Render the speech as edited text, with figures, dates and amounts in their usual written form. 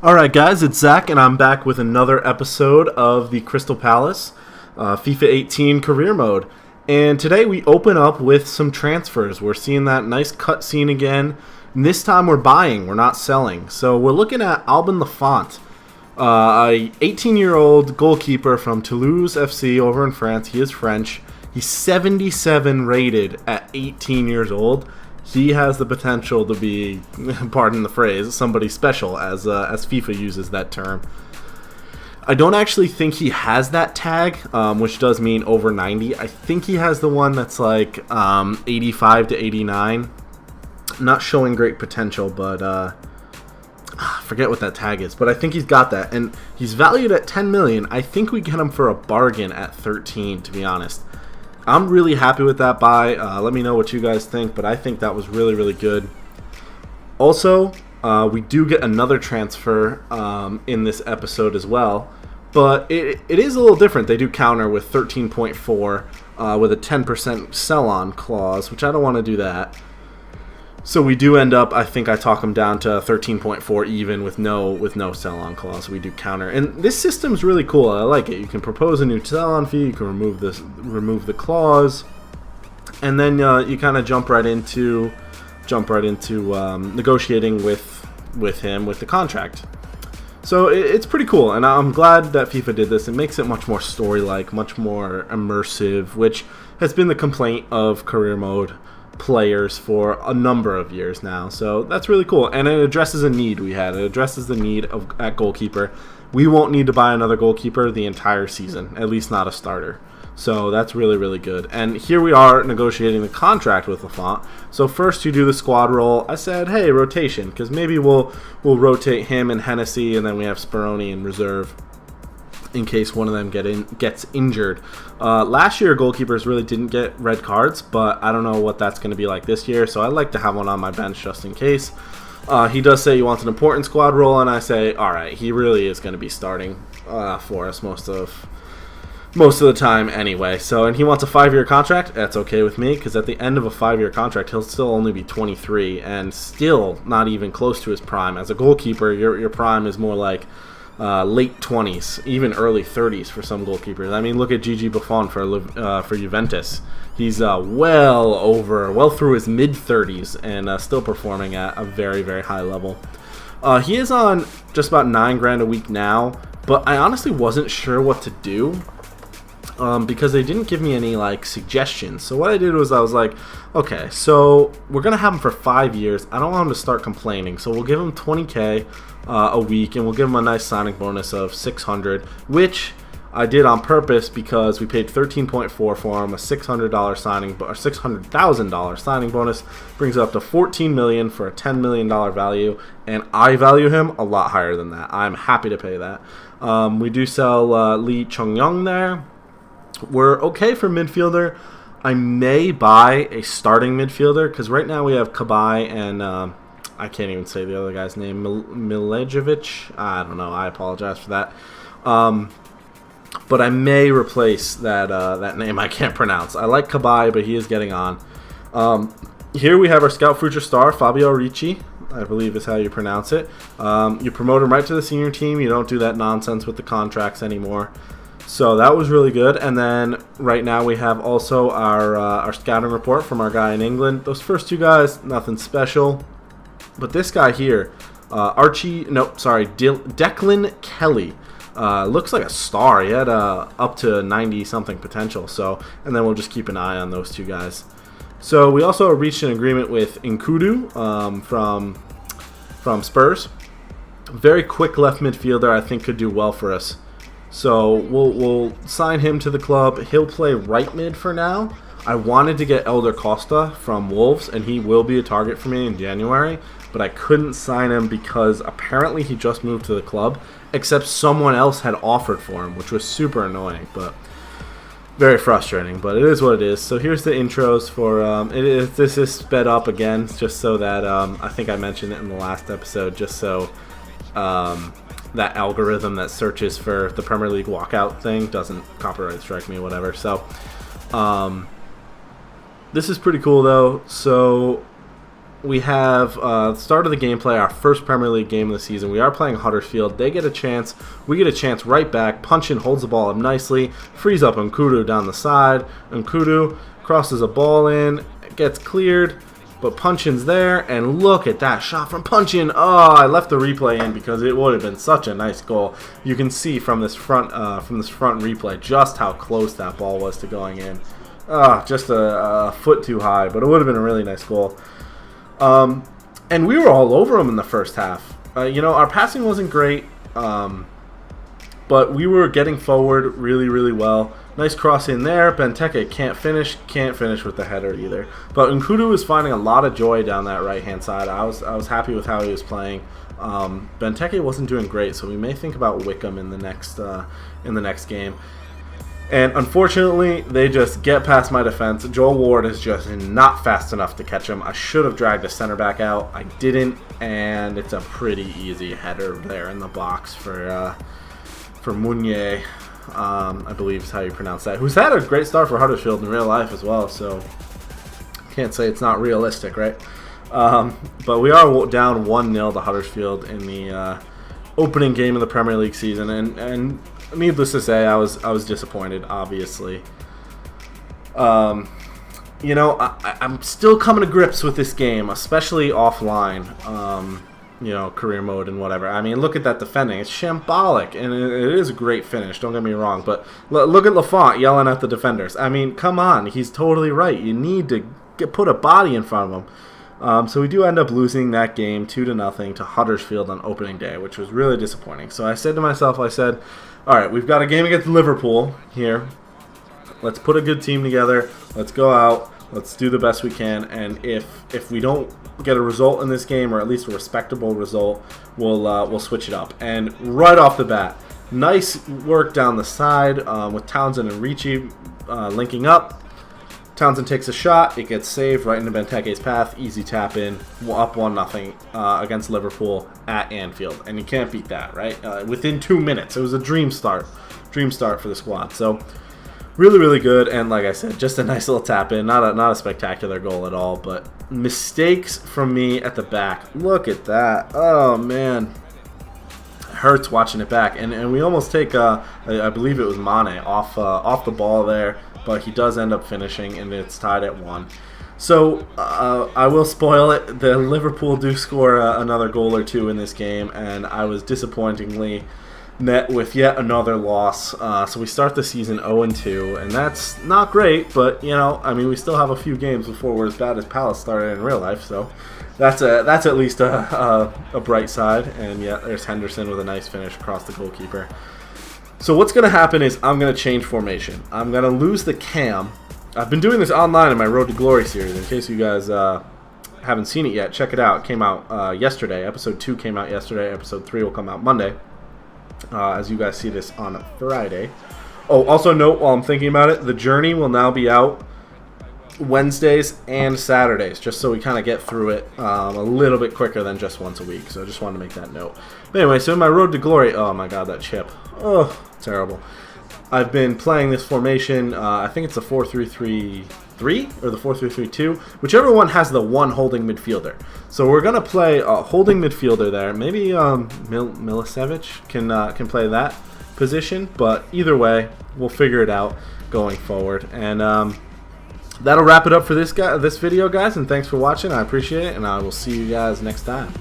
Alright guys, it's Zach and I'm back with another episode of the Crystal Palace FIFA 18 career mode. And today we open up with some transfers. We're seeing that nice cutscene again. And this time we're buying, we're not selling. So we're looking at Albin Lafont, a 18-year-old goalkeeper from Toulouse FC over in France. He is French. He's 77 rated at 18 years old. He has the potential to be, pardon the phrase, somebody special, as FIFA uses that term. I don't actually think he has that tag, which does mean over 90. I think he has the one that's like 85 to 89. Not showing great potential, but I forget what that tag is. But I think he's got that, and he's valued at 10 million. I think we get him for a bargain at 13, to be honest. I'm really happy with that buy. Let me know what you guys think, but I think that was really, really good. Also, we do get another transfer in this episode as well, but it is a little different. They do counter with 13.4 with a 10% sell-on clause, which I don't want to do that. So we do end up, I think I talk them down to 13.4 even with no sell-on clause. We do counter, and this system's really cool. I like it. You can propose a new sell-on fee. You can remove the clause, and then you kind of jump right into negotiating with him with the contract. So it's pretty cool, and I'm glad that FIFA did this. It makes it much more story-like, much more immersive, which has been the complaint of career mode players for a number of years now. So that's really cool, and it addresses a need we had. It addresses the need at goalkeeper. We won't need to buy another goalkeeper the entire season, at least not a starter. So that's really, really good. And here we are negotiating the contract with Lafont. So first you do the squad roll. I said, hey, rotation, because maybe we'll rotate him and Hennessy, and then we have SWRN in reserve in case one of them gets injured. Last year, goalkeepers really didn't get red cards, but I don't know what that's going to be like this year, so I like to have one on my bench just in case. He does say he wants an important squad role, and I say, all right, he really is going to be starting for us most of the time anyway. So, and he wants a 5-year contract. That's okay with me, because at the end of a 5-year contract, he'll still only be 23 and still not even close to his prime. As a goalkeeper, your prime is more like late 20s, even early 30s for some goalkeepers. I mean, look at Gigi Buffon for Juventus. He's well through his mid 30s and still performing at a very, very high level. He is on just about $9 grand a week now, but I honestly wasn't sure what to do because they didn't give me any like suggestions. So what I did was I was like, okay, so we're gonna have him for 5 years. I don't want him to start complaining, so we'll give him 20K a week, and we'll give him a nice signing bonus of 600, which I did on purpose because we paid 13.4 for him. A $600 signing or $600,000 signing bonus brings it up to 14 million for a $10 million value, and I value him a lot higher than that. I'm happy to pay that. We do sell Lee Chung-Young there. We're okay for midfielder. I may buy a starting midfielder because right now we have Kabai and I can't even say the other guy's name, Milejevic. I don't know. I apologize for that. But I may replace that name I can't pronounce. I like Kabai, but he is getting on. Here we have our Scout Future Star, Fabio Ricci, I believe is how you pronounce it. You promote him right to the senior team. You don't do that nonsense with the contracts anymore. So that was really good. And then right now we have also our scouting report from our guy in England. Those first two guys, nothing special. But this guy here, Declan Kelly, looks like a star. He had up to 90-something potential. So, and then we'll just keep an eye on those two guys. So we also reached an agreement with Nkudu from Spurs. Very quick left midfielder, I think could do well for us. So we'll sign him to the club. He'll play right mid for now. I wanted to get Elder Costa from Wolves, and he will be a target for me in January, but I couldn't sign him because apparently he just moved to the club, except someone else had offered for him, which was super annoying, but very frustrating, but it is what it is. So here's the intros for, this is sped up again, just so that, I think I mentioned it in the last episode, just so that algorithm that searches for the Premier League walkout thing doesn't copyright strike me, whatever. So, this is pretty cool though. So we have start of the gameplay, our first Premier League game of the season. We are playing Huddersfield. They get a chance. We get a chance right back. Punchin holds the ball up nicely, frees up Nkudu down the side. Nkudu crosses a ball in, gets cleared, but Punchin's there, and look at that shot from Punchin. Oh, I left the replay in because it would have been such a nice goal. You can see from this front replay just how close that ball was to going in. Just a foot too high, but it would have been a really nice goal. And we were all over them in the first half. Our passing wasn't great, but we were getting forward really, really well. Nice cross in there. Benteke can't finish with the header either. But Nkudu was finding a lot of joy down that right-hand side. I was happy with how he was playing. Benteke wasn't doing great, so we may think about Wickham in the next game. And unfortunately, they just get past my defense. Joel Ward is just not fast enough to catch him. I should have dragged a center back out. I didn't, and it's a pretty easy header there in the box for Meunier, I believe is how you pronounce that. Who's had a great start for Huddersfield in real life as well, so can't say it's not realistic, right? But we are down 1-0 to Huddersfield in the opening game of the Premier League season, and needless to say, I was disappointed, obviously. I'm still coming to grips with this game, especially offline, career mode and whatever. I mean, look at that defending. It's shambolic, and it is a great finish, don't get me wrong, but look at Lafont yelling at the defenders. I mean, come on, he's totally right. You need to put a body in front of him. So we do end up losing that game 2-0 to Huddersfield on opening day, which was really disappointing. So I said to myself, all right, we've got a game against Liverpool here. Let's put a good team together. Let's go out. Let's do the best we can. And if we don't get a result in this game, or at least a respectable result, we'll switch it up. And right off the bat, nice work down the side with Townsend and Ricci linking up. Townsend takes a shot. It gets saved right into Benteke's path. Easy tap in. Up 1-0 against Liverpool at Anfield. And you can't beat that, right? Within 2 minutes. It was a dream start. Dream start for the squad. So really, really good. And like I said, just a nice little tap in. Not a spectacular goal at all. But mistakes from me at the back. Look at that. Oh, man. Hurts watching it back. And we almost take, I believe it was Mane, off the ball there. But he does end up finishing, and it's tied at 1. So I will spoil it. The Liverpool do score another goal or two in this game, and I was disappointingly met with yet another loss. So we start the season 0-2, and that's not great. But we still have a few games before we're as bad as Palace started in real life. So that's at least a bright side. And yeah, there's Henderson with a nice finish across the goalkeeper. So what's going to happen is I'm going to change formation. I'm going to lose the cam. I've been doing this online in my Road to Glory series. In case you guys haven't seen it yet, check it out. It came out yesterday. Episode 2 came out yesterday. Episode 3 will come out Monday. As you guys see this on Friday. Oh, also note while I'm thinking about it, the Journey will now be out Wednesdays and Saturdays, just so we kind of get through it a little bit quicker than just once a week. So I just wanted to make that note. But anyway, so in my Road to Glory, oh my god, that chip. Oh, terrible. I've been playing this formation, I think it's the 4-3-3-3 or the 4-3-3-2, whichever one has the one holding midfielder. So we're going to play a holding midfielder there. Maybe Milicevic can play that position, but either way, we'll figure it out going forward. And that'll wrap it up for this video, guys, and thanks for watching. I appreciate it, and I will see you guys next time.